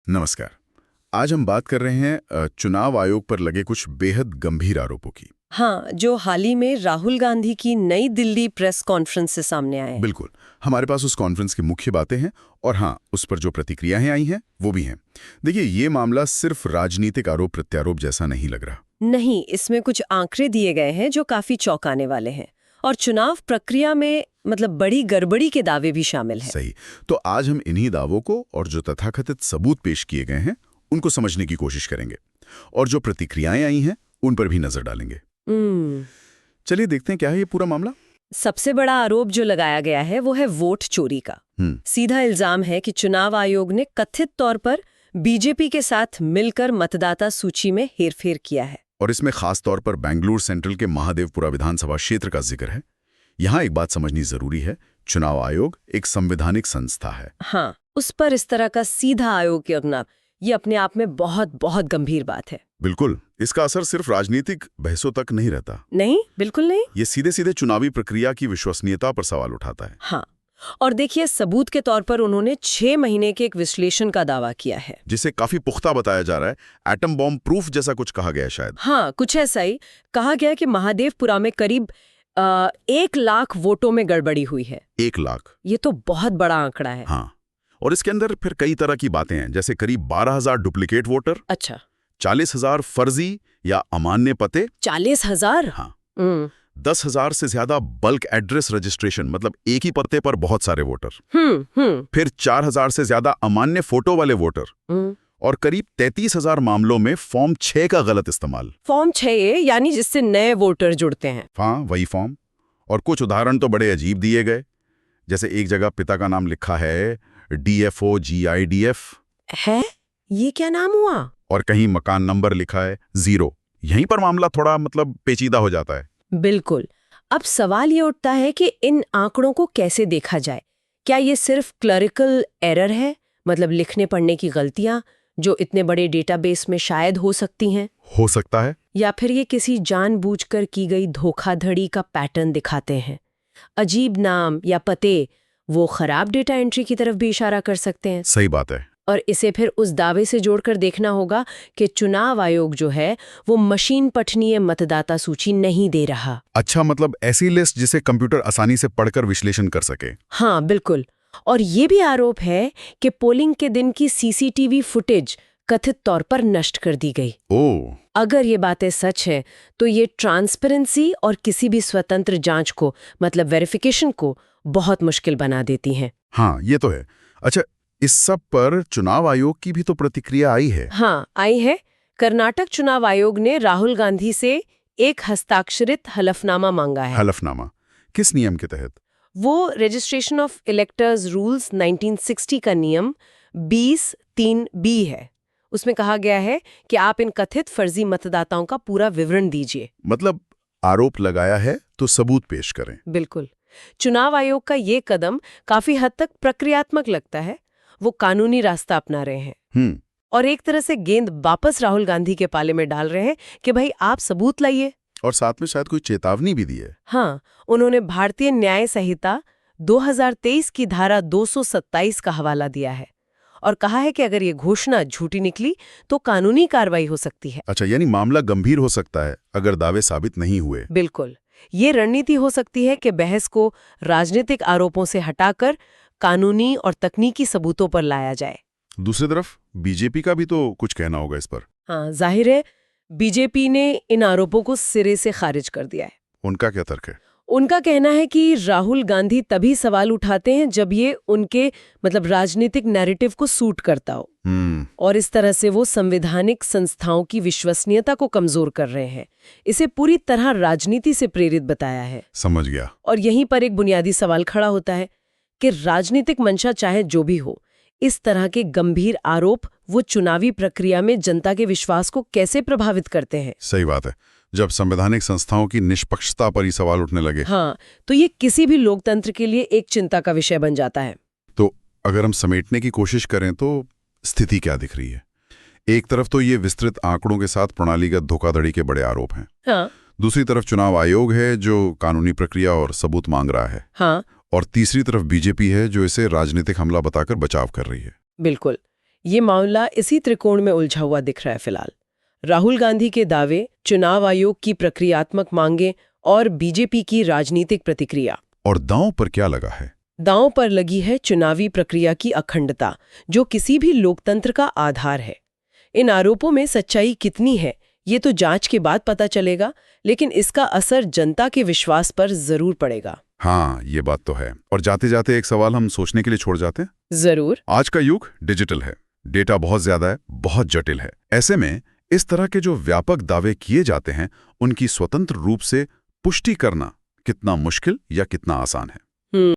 नमस्कार। आज हम बात कर रहे हैं चुनाव आयोग पर लगे कुछ बेहद गंभीर आरोपों की। हाँ, जो हाल ही में राहुल गांधी की नई दिल्ली प्रेस कॉन्फ्रेंस से सामने आए हैं। बिल्कुल, हमारे पास उस कॉन्फ्रेंस की मुख्य बातें हैं और हाँ, उस पर जो प्रतिक्रियाएं आई हैं वो भी हैं। देखिए, ये मामला सिर्फ राजनीतिक आरोप प्रत्यारोप जैसा नहीं लग रहा। नहीं, इसमें कुछ आंकड़े दिए गए हैं जो काफी चौंकाने वाले हैं और चुनाव प्रक्रिया में बड़ी गड़बड़ी के दावे भी शामिल हैं। सही। तो आज हम इन्हीं दावों को और जो तथाकथित सबूत पेश किए गए हैं उनको समझने की कोशिश करेंगे और जो प्रतिक्रियाएं आई हैं उन पर भी नजर डालेंगे। चलिए देखते हैं क्या है ये पूरा मामला। सबसे बड़ा आरोप जो लगाया गया है वो है वोट चोरी का। सीधा इल्जाम है कि चुनाव आयोग ने कथित तौर पर बीजेपी के साथ मिलकर मतदाता सूची में हेरफेर किया है। और इसमें खास तौर पर बेंगलुरु सेंट्रल के महादेवपुरा विधानसभा क्षेत्र का जिक्र है। यहाँ एक बात समझनी जरूरी है, चुनाव आयोग एक संवैधानिक संस्था है। हाँ, उस पर इस तरह का सीधा आयोग करना ये अपने आप में बहुत बहुत गंभीर बात है। बिल्कुल, इसका असर सिर्फ राजनीतिक बहसों तक नहीं रहता। नहीं, बिल्कुल नहीं। ये सीधे सीधे चुनावी प्रक्रिया की विश्वसनीयता पर सवाल उठाता है। हाँ, और देखिए, सबूत के तौर पर उन्होंने 6 महीने के एक विश्लेषण का दावा किया है, जिसे काफी पुख्ता बताया जा रहा है। एटम बॉम्ब प्रूफ जैसा कुछ कहा गया है शायद। हाँ, कुछ ऐसा ही कहा गया कि महादेवपुरा में करीब 1 लाख वोटों में गड़बड़ी हुई है। 1 लाख, ये तो बहुत बड़ा आंकड़ा है। हाँ। और इसके अंदर फिर कई तरह की बातें हैं, जैसे करीब 12,000 डुप्लीकेट वोटर। अच्छा, 40,000 फर्जी या अमान्य पते। 40,000? हाँ। 10,000 से ज्यादा बल्क एड्रेस रजिस्ट्रेशन, मतलब एक ही पते पर बहुत सारे वोटर। फिर 4,000 से ज्यादा अमान्य फोटो वाले वोटर। और करीब 33,000 मामलों में फॉर्म 6 का गलत इस्तेमाल। फॉर्म 6 यानी जिससे नए वोटर जुड़ते हैं। हाँ, वही फॉर्म। और कुछ उदाहरण तो बड़े अजीब दिए गए, जैसे एक जगह पिता का नाम लिखा है DFOGIDF है, ये क्या नाम हुआ? और कहीं मकान नंबर लिखा है 0। यहीं पर मामला थोड़ा पेचीदा हो जाता है। बिल्कुल। अब सवाल ये उठता है कि इन आंकड़ों को कैसे देखा जाए। क्या ये सिर्फ क्लरिकल एरर है, लिखने पढ़ने की गलतियां जो इतने बड़े डेटाबेस में शायद हो सकती हैं? हो सकता है। या फिर ये किसी जानबूझकर की गई धोखाधड़ी का पैटर्न दिखाते हैं? अजीब नाम या पते वो खराब डेटा एंट्री की तरफ भी इशारा कर सकते हैं। सही बात है। और इसे फिर उस दावे से जोड़कर देखना होगा कि चुनाव आयोग जो है वो मशीन पठनीय मतदाता सूची नहीं दे रहा। अच्छा, ऐसी लिस्ट जिसे कंप्यूटर आसानी से पढ़कर विश्लेषण कर सके। हाँ, बिल्कुल। और ये भी आरोप है कि पोलिंग के दिन की सीसीटीवी फुटेज कथित तौर पर नष्ट कर दी गई। ओह। अगर ये बातें सच है तो ये ट्रांसपेरेंसी और किसी भी स्वतंत्र जांच को वेरिफिकेशन को बहुत मुश्किल बना देती हैं। हाँ, ये तो है। अच्छा, इस सब पर चुनाव आयोग की भी तो प्रतिक्रिया आई है। हाँ, आई है। कर्नाटक चुनाव आयोग ने राहुल गांधी से एक हस्ताक्षरित हलफनामा मांगा है। हलफनामा किस नियम के तहत? वो रजिस्ट्रेशन ऑफ इलेक्टर्स रूल्स 1960 का नियम 20(3)(b है। उसमें कहा गया है कि आप इन कथित फर्जी मतदाताओं का पूरा विवरण दीजिए। आरोप लगाया है तो सबूत पेश करें। बिल्कुल। चुनाव आयोग का ये कदम काफी हद तक प्रक्रियात्मक लगता है। वो कानूनी रास्ता अपना रहे हैं और एक तरह से गेंद वापस राहुल गांधी के पाले में डाल रहे हैं कि भाई आप सबूत लाइए। और साथ में शायद कोई चेतावनी भी दी है। हाँ, उन्होंने भारतीय न्याय संहिता 2023 की धारा 227 का हवाला दिया है और कहा है कि अगर ये घोषणा झूठी निकली तो कानूनी कार्रवाई हो सकती है। अच्छा, यानी मामला गंभीर हो सकता है अगर दावे साबित नहीं हुए। बिल्कुल। ये रणनीति हो सकती है कि बहस को राजनीतिक आरोपों से हटाकर कानूनी और तकनीकी सबूतों पर लाया जाए। दूसरी तरफ बीजेपी का भी तो कुछ कहना होगा इस पर। हाँ, जाहिर है बीजेपी ने इन आरोपों को सिरे से खारिज कर दिया है। उनका क्या तर्क है? उनका कहना है कि राहुल गांधी तभी सवाल उठाते हैं जब ये उनके राजनीतिक नैरेटिव को सूट करता हो और इस तरह से वो संवैधानिक संस्थाओं की विश्वसनीयता को कमजोर कर रहे हैं। इसे पूरी तरह राजनीति से प्रेरित बताया है। समझ गया। और यहीं पर एक बुनियादी सवाल खड़ा होता है कि राजनीतिक मंशा चाहे जो भी हो, इस तरह के गंभीर आरोप वो चुनावी प्रक्रिया में जनता के विश्वास को कैसे प्रभावित करते हैं? सही बात है। जब संवैधानिक संस्थाओं की निष्पक्षता पर ही सवाल उठने लगे, हाँ, तो ये किसी भी लोकतंत्र के लिए एक चिंता का विषय बन जाता है। तो अगर हम समेटने की कोशिश करें तो स्थिति क्या दिख रही है? एक तरफ तो ये विस्तृत आंकड़ों के साथ प्रणालीगत धोखाधड़ी के बड़े आरोप हैं। हाँ। दूसरी तरफ चुनाव आयोग है जो कानूनी प्रक्रिया और सबूत मांग रहा है। हाँ। और तीसरी तरफ बीजेपी है जो इसे राजनीतिक हमला बताकर बचाव कर रही है। बिल्कुल। ये मामला इसी त्रिकोण में उलझा हुआ दिख रहा है फिलहाल। राहुल गांधी के दावे, चुनाव आयोग की प्रक्रियात्मक मांगे और बीजेपी की राजनीतिक प्रतिक्रिया। और दांव पर क्या लगा है? दांव पर लगी है चुनावी प्रक्रिया की अखंडता, जो किसी भी लोकतंत्र का आधार है। इन आरोपों में सच्चाई कितनी है ये तो जांच के बाद पता चलेगा, लेकिन इसका असर जनता के विश्वास पर जरूर पड़ेगा। हाँ, ये बात तो है। और जाते जाते एक सवाल हम सोचने के लिए छोड़ जाते हैं। जरूर। आज का युग डिजिटल है, डेटा बहुत ज्यादा है, बहुत जटिल है। ऐसे में इस तरह के जो व्यापक दावे किए जाते हैं, उनकी स्वतंत्र रूप से पुष्टि करना कितना मुश्किल या कितना आसान है?